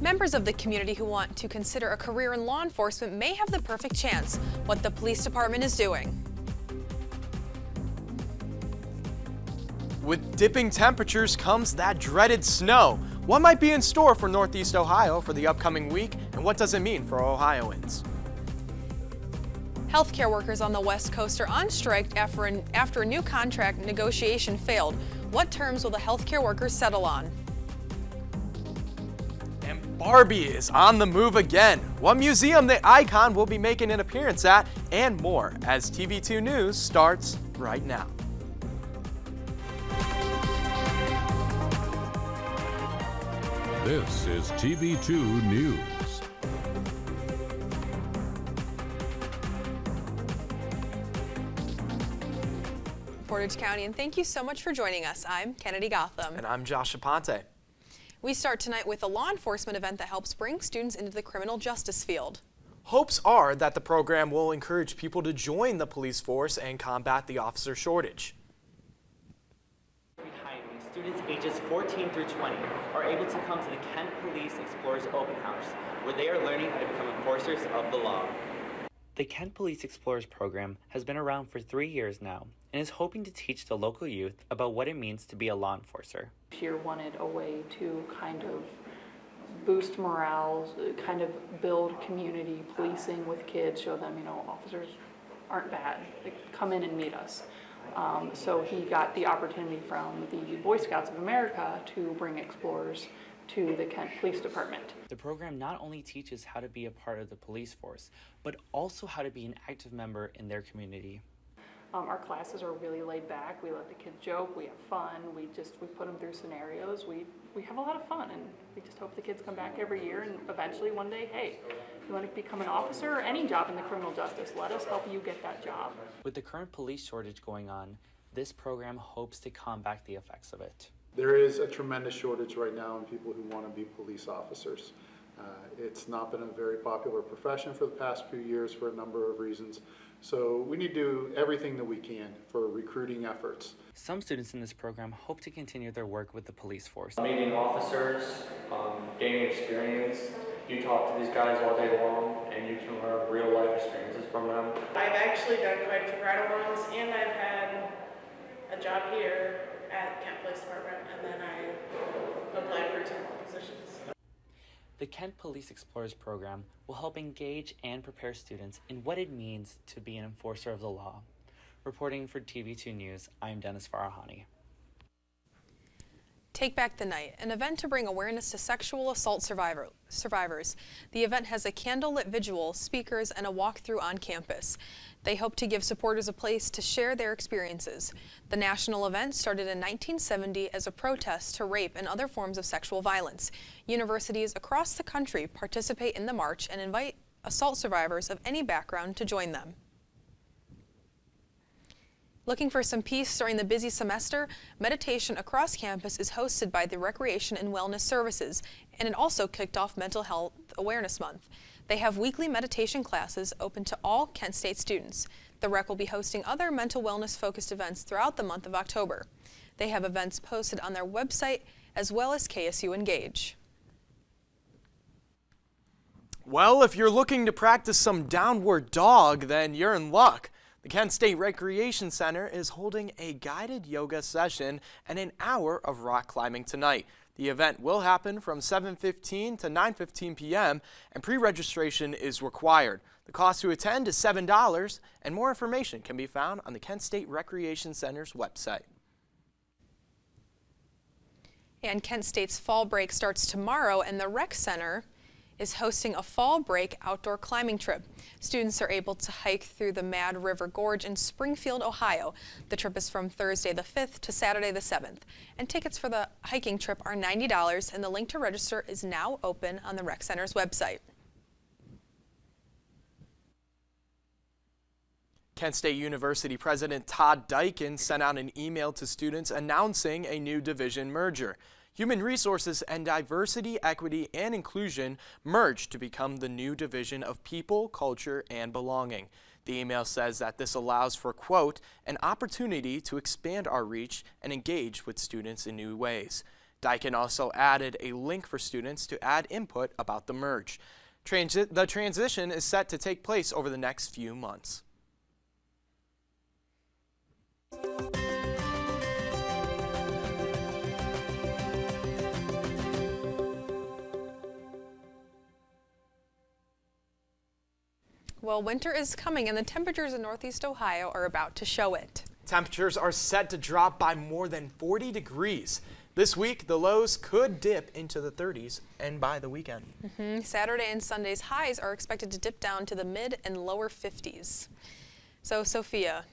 Members of the community who want to consider a career in law enforcement may have the perfect chance. What the police department is doing. With dipping temperatures comes that dreaded snow. What might be in store for Northeast Ohio for the upcoming week, and what does it mean for Ohioans? Healthcare workers on the West Coast are on strike after a new contract negotiation failed. What terms will the healthcare workers settle on? And Barbie is on the move again. What museum the icon will be making an appearance at, and more as TV2 News starts right now. This is TV2 News. Portage County, and thank you so much for joining us. I'm Kennedy Gotham. And I'm Josh Aponte. We start tonight with a law enforcement event that helps bring students into the criminal justice field. Hopes are that the program will encourage people to join the police force and combat the officer shortage. Students ages 14 through 20 are able to come to the Kent Police Explorers Open House, where they are learning how to become enforcers of the law. The Kent Police Explorers program has been around for 3 years now and is hoping to teach the local youth about what it means to be a law enforcer. Here wanted a way to kind of boost morale, kind of build community policing with kids, show them, officers aren't bad. They come in and meet us. So he got the opportunity from the Boy Scouts of America to bring explorers to the Kent Police Department. The program not only teaches how to be a part of the police force, but also how to be an active member in their community. Our classes are really laid back. We let the kids joke, we have fun, we put them through scenarios. We have a lot of fun, and we just hope the kids come back every year, and eventually one day, hey, you want to become an officer or any job in the criminal justice, let us help you get that job. With the current police shortage going on, this program hopes to combat the effects of it. There is a tremendous shortage right now in people who want to be police officers. It's not been a very popular profession for the past few years for a number of reasons. So we need to do everything that we can for recruiting efforts. Some students in this program hope to continue their work with the police force. Meeting officers, gaining experience. You talk to these guys all day long and you can learn real life experiences from them. I've actually done quite a few bridal ones, and I've had a job here at Kent Police Department, and then I applied for 2 more positions. The Kent Police Explorers program will help engage and prepare students in what it means to be an enforcer of the law. Reporting for TV2 News, I'm Dennis Farahani. Take Back the Night, an event to bring awareness to sexual assault survivors. The event has a candlelit vigil, speakers, and a walkthrough on campus. They hope to give supporters a place to share their experiences. The national event started in 1970 as a protest to rape and other forms of sexual violence. Universities across the country participate in the march and invite assault survivors of any background to join them. Looking for some peace during the busy semester? Meditation across campus is hosted by the Recreation and Wellness Services, and it also kicked off Mental Health Awareness Month. They have weekly meditation classes open to all Kent State students. The Rec will be hosting other mental wellness-focused events throughout the month of October. They have events posted on their website as well as KSU Engage. Well, if you're looking to practice some downward dog, then you're in luck. The Kent State Recreation Center is holding a guided yoga session and an hour of rock climbing tonight. The event will happen from 7:15 to 9:15 p.m. and pre-registration is required. The cost to attend is $7, and more information can be found on the Kent State Recreation Center's website. And Kent State's fall break starts tomorrow, and the Rec Center is hosting a fall break outdoor climbing trip. Students are able to hike through the Mad River Gorge in Springfield, Ohio. The trip is from Thursday the 5th to Saturday the 7th. And tickets for the hiking trip are $90, and the link to register is now open on the Rec Center's website. Kent State University President Todd Dykin sent out an email to students announcing a new division merger. Human Resources and Diversity, Equity, and Inclusion merged to become the new Division of People, Culture, and Belonging. The email says that this allows for, quote, an opportunity to expand our reach and engage with students in new ways. Daikin also added a link for students to add input about the merge. The transition is set to take place over the next few months. Well, winter is coming and the temperatures in Northeast Ohio are about to show it. Temperatures are set to drop by more than 40 degrees. This week, the lows could dip into the 30s and by the weekend. Saturday and Sunday's highs are expected to dip down to the mid and lower 50s. So, Sophia,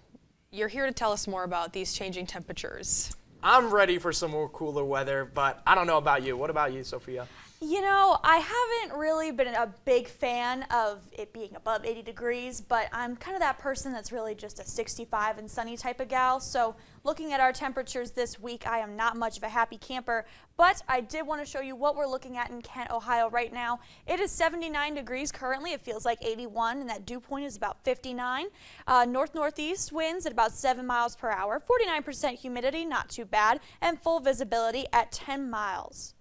you're here to tell us more about these changing temperatures. I'm ready for some more cooler weather, but I don't know about you. What about you, Sophia? You know, I haven't really been a big fan of it being above 80 degrees, but I'm kind of that person that's really just a 65 and sunny type of gal. So looking at our temperatures this week, I am not much of a happy camper, but I did want to show you what we're looking at in Kent, Ohio right now. It is 79 degrees currently. It feels like 81, and that dew point is about 59. North-northeast winds at about 7 miles per hour, 49% humidity, not too bad, and full visibility at 10 miles.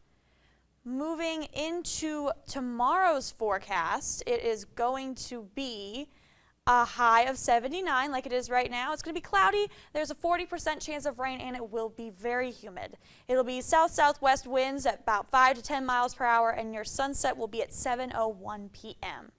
Moving into tomorrow's forecast, it is going to be a high of 79 like it is right now. It's going to be cloudy. There's a 40% chance of rain and it will be very humid. It'll be south-southwest winds at about 5 to 10 miles per hour and your sunset will be at 7:01 p.m.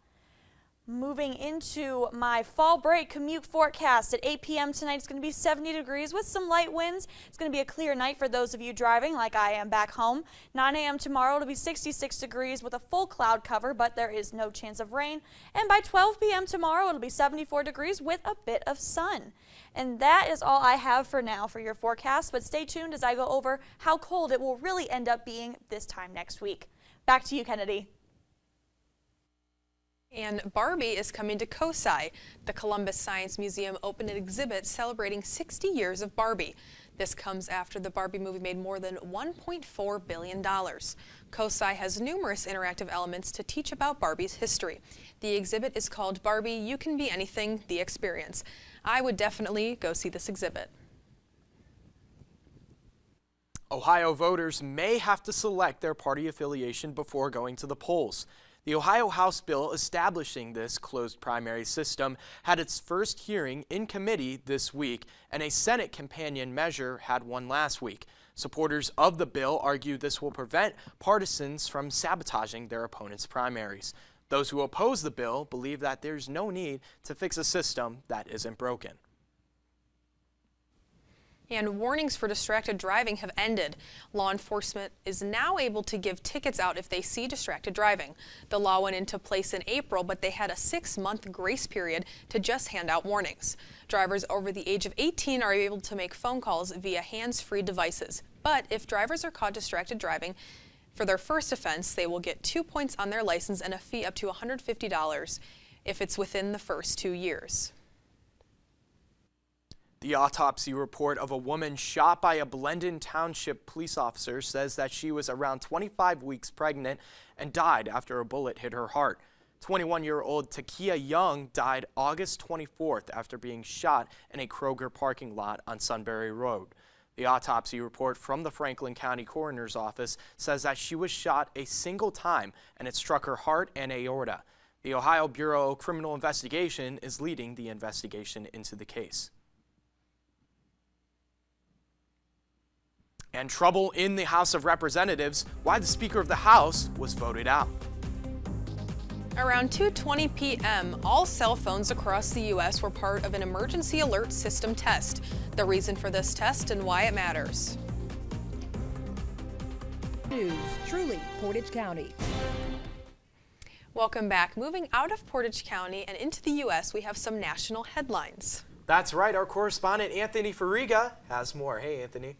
Moving into my fall break commute forecast at 8 p.m. tonight, it's going to be 70 degrees with some light winds. It's going to be a clear night for those of you driving like I am back home. 9 a.m. tomorrow, it'll be 66 degrees with a full cloud cover, but there is no chance of rain. And by 12 p.m. tomorrow, it'll be 74 degrees with a bit of sun. And that is all I have for now for your forecast, but stay tuned as I go over how cold it will really end up being this time next week. Back to you, Kennedy. And Barbie is coming to COSI. The Columbus Science Museum opened an exhibit celebrating 60 years of Barbie. This comes after the Barbie movie made more than $1.4 billion. COSI has numerous interactive elements to teach about Barbie's history. The exhibit is called Barbie, You Can Be Anything, The Experience. I would definitely go see this exhibit. Ohio voters may have to select their party affiliation before going to the polls. The Ohio House bill establishing this closed primary system had its first hearing in committee this week, and a Senate companion measure had one last week. Supporters of the bill argue this will prevent partisans from sabotaging their opponents' primaries. Those who oppose the bill believe that there's no need to fix a system that isn't broken. And warnings for distracted driving have ended. Law enforcement is now able to give tickets out if they see distracted driving. The law went into place in April, but they had a 6-month grace period to just hand out warnings. Drivers over the age of 18 are able to make phone calls via hands-free devices. But if drivers are caught distracted driving for their first offense, they will get 2 points on their license and a fee up to $150 if it's within the first 2 years. The autopsy report of a woman shot by a Blendon Township police officer says that she was around 25 weeks pregnant and died after a bullet hit her heart. 21-year-old Takia Young died August 24th after being shot in a Kroger parking lot on Sunbury Road. The autopsy report from the Franklin County Coroner's Office says that she was shot a single time and it struck her heart and aorta. The Ohio Bureau of Criminal Investigation is leading the investigation into the case. And trouble in the House of Representatives, why the Speaker of the House was voted out. Around 2:20 p.m., all cell phones across the U.S. were part of an emergency alert system test. The reason for this test and why it matters. News, truly Portage County. Welcome back. Moving out of Portage County and into the U.S., we have some national headlines. That's right, our correspondent Anthony Fariga has more. Hey, Anthony.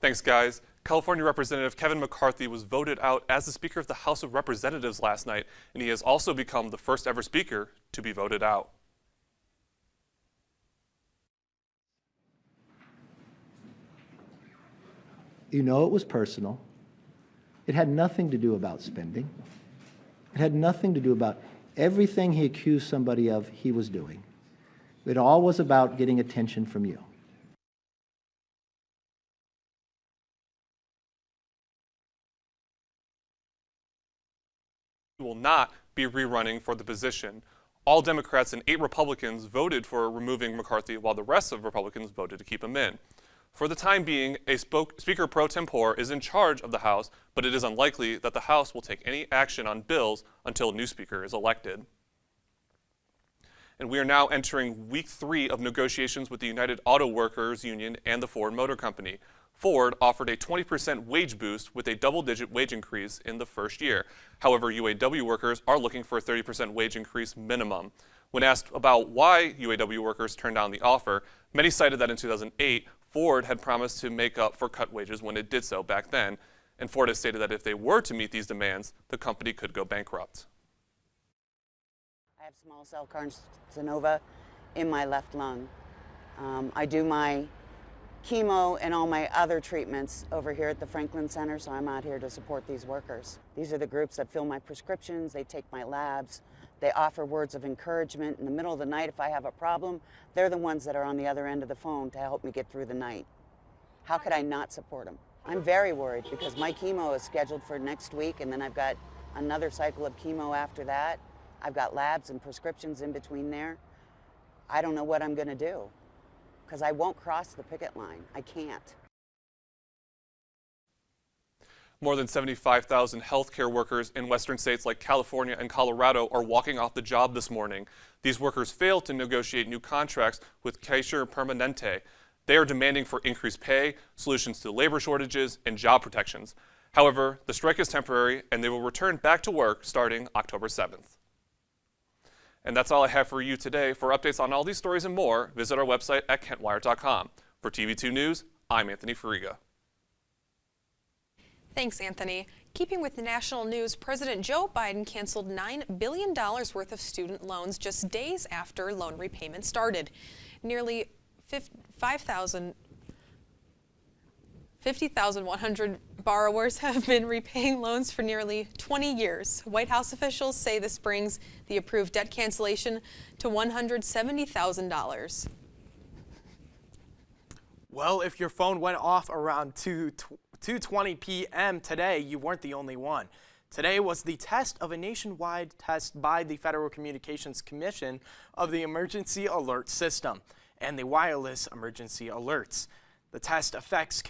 Thanks, guys. California Representative Kevin McCarthy was voted out as the Speaker of the House of Representatives last night, and he has also become the first ever Speaker to be voted out. You know, it was personal. It had nothing to do about spending. It had nothing to do about everything he accused somebody of he was doing. It all was about getting attention from you. will not be rerunning for the position. All Democrats and 8 Republicans voted for removing McCarthy, while the rest of Republicans voted to keep him in. For the time being, a Speaker pro tempore is in charge of the House, but it is unlikely that the House will take any action on bills until a new Speaker is elected. And we are now entering week 3 of negotiations with the United Auto Workers Union and the Ford Motor Company. Ford offered a 20% wage boost with a double-digit wage increase in the first year. However, UAW workers are looking for a 30% wage increase minimum. When asked about why UAW workers turned down the offer, many cited that in 2008, Ford had promised to make up for cut wages when it did so back then, and Ford has stated that if they were to meet these demands, the company could go bankrupt. I have small cell carcinoma in my left lung. I do my chemo and all my other treatments over here at the Franklin Center, so I'm out here to support these workers. These are the groups that fill my prescriptions, they take my labs, they offer words of encouragement. In the middle of the night, if I have a problem, they're the ones that are on the other end of the phone to help me get through the night. How could I not support them? I'm very worried because my chemo is scheduled for next week, and then I've got another cycle of chemo after that. I've got labs and prescriptions in between there. I don't know what I'm gonna do because I won't cross the picket line. I can't. More than 75,000 healthcare workers in western states like California and Colorado are walking off the job this morning. These workers failed to negotiate new contracts with Kaiser Permanente. They are demanding for increased pay, solutions to labor shortages, and job protections. However, the strike is temporary and they will return back to work starting October 7th. And that's all I have for you today. For updates on all these stories and more, visit our website at kentwire.com. For TV2 News, I'm Anthony Fariga. Thanks, Anthony. Keeping with the national news, President Joe Biden canceled $9 billion worth of student loans just days after loan repayment started. Nearly 50,100 borrowers have been repaying loans for nearly 20 years. White House officials say this brings the approved debt cancellation to $170,000. Well, if your phone went off around 2:20 p.m. today, you weren't the only one. Today was the test of a nationwide test by the Federal Communications Commission of the Emergency Alert System and the wireless emergency alerts. The test affects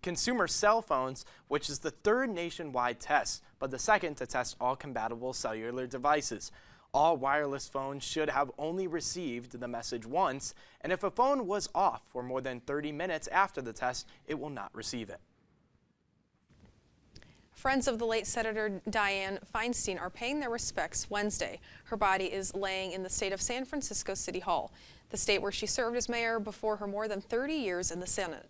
consumer cell phones, which is the third nationwide test, but the second to test all compatible cellular devices. All wireless phones should have only received the message once, and if a phone was off for more than 30 minutes after the test, it will not receive it. Friends of the late Senator Dianne Feinstein are paying their respects Wednesday. Her body is laying in the state of San Francisco City Hall, the state where she served as mayor before her more than 30 years in the Senate.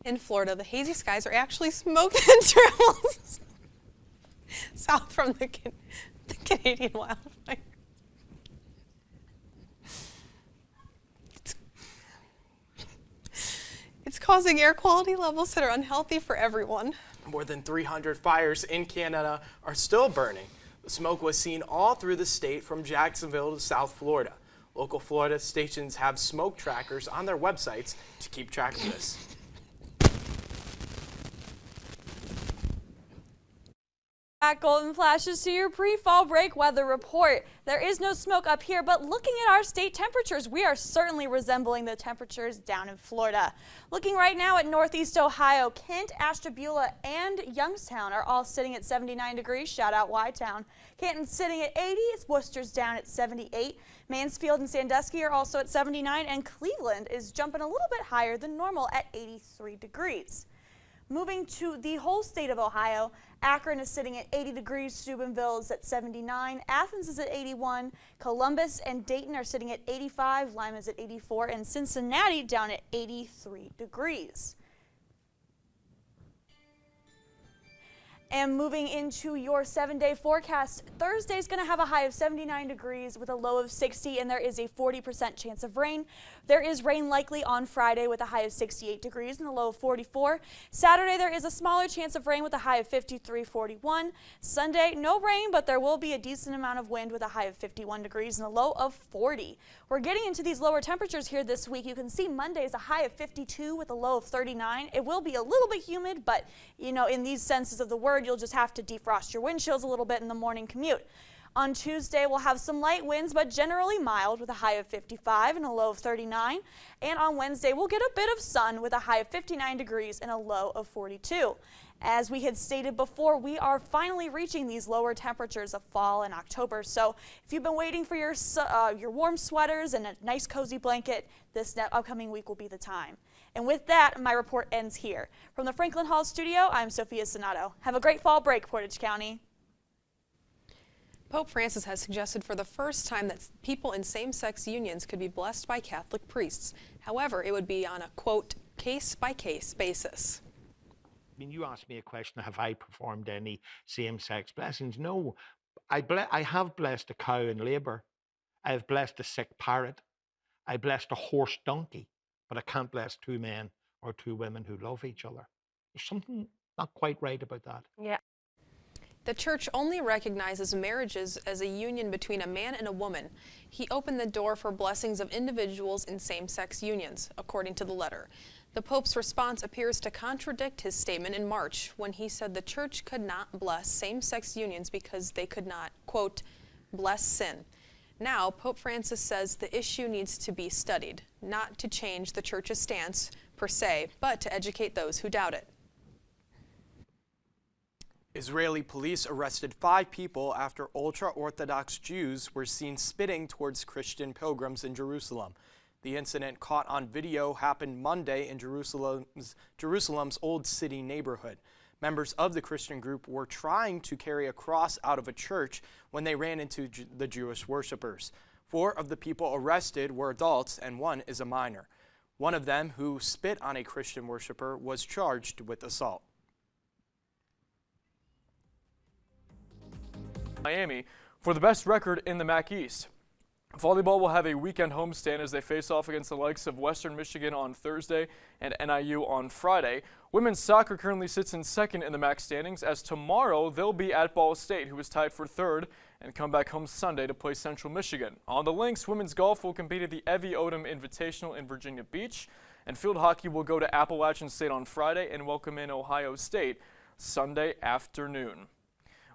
In Florida, the hazy skies are actually smoke that travels south from the Canadian wildfire. It's causing air quality levels that are unhealthy for everyone. More than 300 fires in Canada are still burning. The smoke was seen all through the state from Jacksonville to South Florida. Local Florida stations have smoke trackers on their websites to keep track of this. Golden flashes to your pre-fall break weather report. There is no smoke up here, but looking at our state temperatures, we are certainly resembling the temperatures down in Florida. Looking right now at Northeast Ohio, Kent, Ashtabula, and Youngstown are all sitting at 79 degrees. Shout out Y-Town. Canton's sitting at 80. Worcester's down at 78. Mansfield and Sandusky are also at 79, and Cleveland is jumping a little bit higher than normal at 83 degrees. Moving to the whole state of Ohio, Akron is sitting at 80 degrees, Steubenville is at 79, Athens is at 81, Columbus and Dayton are sitting at 85, Lima is at 84, and Cincinnati down at 83 degrees. And moving into your 7-day forecast, Thursday is going to have a high of 79 degrees with a low of 60, and there is a 40% chance of rain. There is rain likely on Friday with a high of 68 degrees and a low of 44. Saturday, there is a smaller chance of rain with a high of 53, 41. Sunday, no rain, but there will be a decent amount of wind with a high of 51 degrees and a low of 40. We're getting into these lower temperatures here this week. You can see Monday is a high of 52 with a low of 39. It will be a little bit humid, but you know, in these senses of the word, you'll just have to defrost your windshields a little bit in the morning commute. On Tuesday, we'll have some light winds, but generally mild with a high of 55 and a low of 39. And on Wednesday, we'll get a bit of sun with a high of 59 degrees and a low of 42. As we had stated before, we are finally reaching these lower temperatures of fall and October. So if you've been waiting for your warm sweaters and a nice cozy blanket, this upcoming week will be the time. And with that, my report ends here. From the Franklin Hall studio, I'm Sophia Sainato. Have a great fall break, Portage County. Pope Francis has suggested for the first time that people in same-sex unions could be blessed by Catholic priests. However, it would be on a, quote, case-by-case basis. I mean, you asked me a question, have I performed any same-sex blessings? No, I have blessed a cow in labour. I have blessed a sick parrot. I blessed a horse donkey, but I can't bless two men or two women who love each other. There's something not quite right about that. Yeah. The church only recognizes marriages as a union between a man and a woman. He opened the door for blessings of individuals in same-sex unions, according to the letter. The Pope's response appears to contradict his statement in March when he said the church could not bless same-sex unions because they could not, quote, bless sin. Now, Pope Francis says the issue needs to be studied, not to change the church's stance per se, but to educate those who doubt it. Israeli police arrested 5 people after ultra-Orthodox Jews were seen spitting towards Christian pilgrims in Jerusalem. The incident, caught on video, happened Monday in Jerusalem's Old City neighborhood. Members of the Christian group were trying to carry a cross out of a church when they ran into the Jewish worshippers. 4 of the people arrested were adults and 1 is a minor. One of them, who spit on a Christian worshiper, was charged with assault. Miami for the best record in the MAC East. Volleyball will have a weekend homestand as they face off against the likes of Western Michigan on Thursday and NIU on Friday. Women's soccer currently sits in second in the MAC standings, as tomorrow they'll be at Ball State, who is tied for third, and come back home Sunday to play Central Michigan. On the links, women's golf will compete at the Evie Odom Invitational in Virginia Beach, and field hockey will go to Appalachian State on Friday and welcome in Ohio State Sunday afternoon.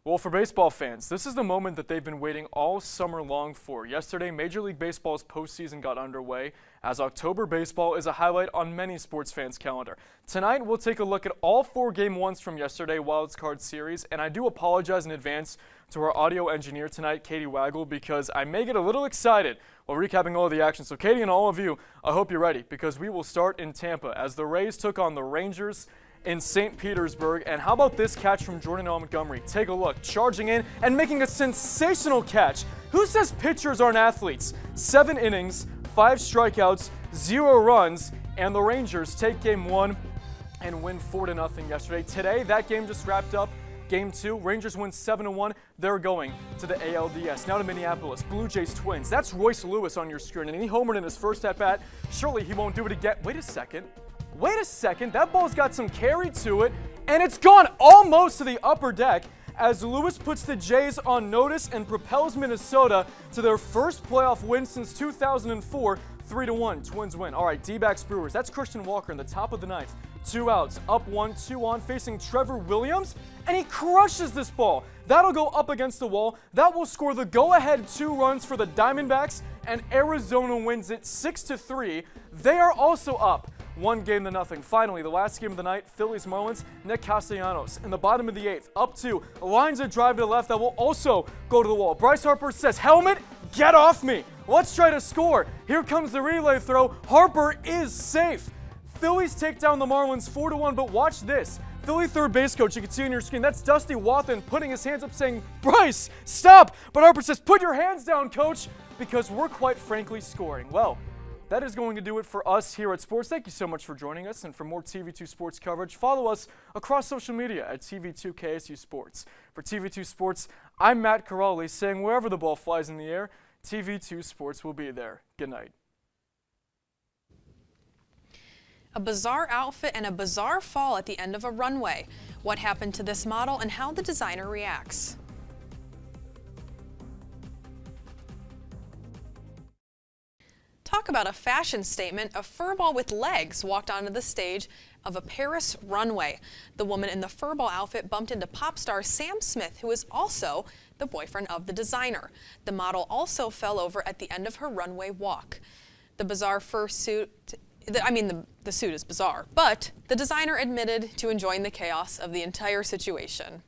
Well, for baseball fans, this is the moment that they've been waiting all summer long for. Yesterday, Major League Baseball's postseason got underway, as October baseball is a highlight on many sports fans' calendar. Tonight, we'll take a look at all 4 Game 1s from yesterday Wild Card Series, and I do apologize in advance to our audio engineer tonight, Katie Waggle, because I may get a little excited while recapping all of the action. So Katie and all of you, I hope you're ready, because we will start in Tampa as the Rays took on the Rangers in St. Petersburg. And how about this catch from Jordan Montgomery? Take a look, charging in and making a sensational catch. Who says pitchers aren't athletes? 7 innings, 5 strikeouts, 0 runs, and the Rangers take Game 1 and win 4-0 yesterday. Today, that game just wrapped up. Game 2, Rangers win 7-1. They're going to the ALDS. Now to Minneapolis, Blue Jays Twins. That's Royce Lewis on your screen, and he homered in his first at-bat. Surely he won't do it again. Wait a second, that ball's got some carry to it, and it's gone almost to the upper deck as Lewis puts the Jays on notice and propels Minnesota to their first playoff win since 2004, 3-1, Twins win. All right, D-backs Brewers, that's Christian Walker in the top of the 9th. 2 outs, up 1, 2 on, facing Trevor Williams, and he crushes this ball. That'll go up against the wall. That will score the go-ahead 2 runs for the Diamondbacks, and Arizona wins it 6-3. They are also up 1-0. Finally, the last game of the night, Phillies Marlins, Nick Castellanos in the bottom of the 8th, up 2, lines a drive to the left that will also go to the wall. Bryce Harper says, "Helmet, get off me. Let's try to score." Here comes the relay throw. Harper is safe. Phillies take down the Marlins 4-1, but watch this. Philly third base coach, you can see on your screen, that's Dusty Wathan putting his hands up saying, "Bryce, stop!" But Harper says, "Put your hands down, coach, because we're quite frankly scoring." Well, that is going to do it for us here at Sports. Thank you so much for joining us, and for more TV2 Sports coverage, follow us across social media at TV2 KSU Sports. For TV2 Sports, I'm Matt Corrali saying wherever the ball flies in the air, TV2 Sports will be there. Good night. A bizarre outfit and a bizarre fall at the end of a runway. What happened to this model and how the designer reacts. Talk about a fashion statement. A furball with legs walked onto the stage of a Paris runway. The woman in the furball outfit bumped into pop star Sam Smith, who is also the boyfriend of the designer. The model also fell over at the end of her runway walk. The bizarre fursuit, the suit is bizarre, but the designer admitted to enjoying the chaos of the entire situation.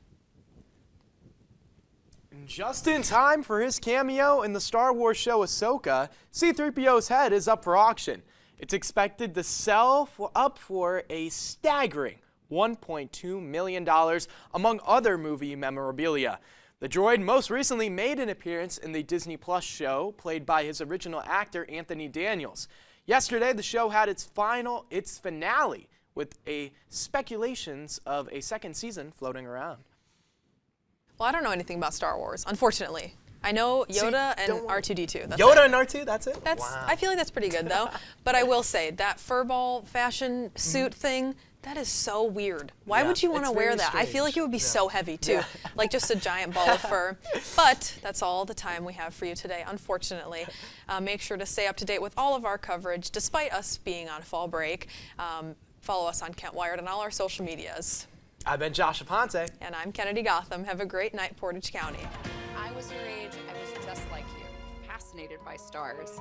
Just in time for his cameo in the Star Wars show Ahsoka, C-3PO's head is up for auction. It's expected to sell up for a staggering $1.2 million, among other movie memorabilia. The droid most recently made an appearance in the Disney Plus show, played by his original actor Anthony Daniels. Yesterday, the show had its finale, with speculations of a second season floating around. Well, I don't know anything about Star Wars, unfortunately. I know Yoda and R2-D2. That's Yoda it. and R2, that's it? Wow. I feel like that's pretty good, though. But I will say, that furball fashion suit thing, that is so weird. Why would you want to wear that? Strange. I feel like it would be so heavy, too. Like just a giant ball of fur. But that's all the time we have for you today, unfortunately. Make sure to stay up to date with all of our coverage, despite us being on fall break. Follow us on Kent Wired and all our social medias. I've been Josh Aponte. And I'm Kennedy Gotham. Have a great night, Portage County. I was your age, I was just like you, fascinated by stars.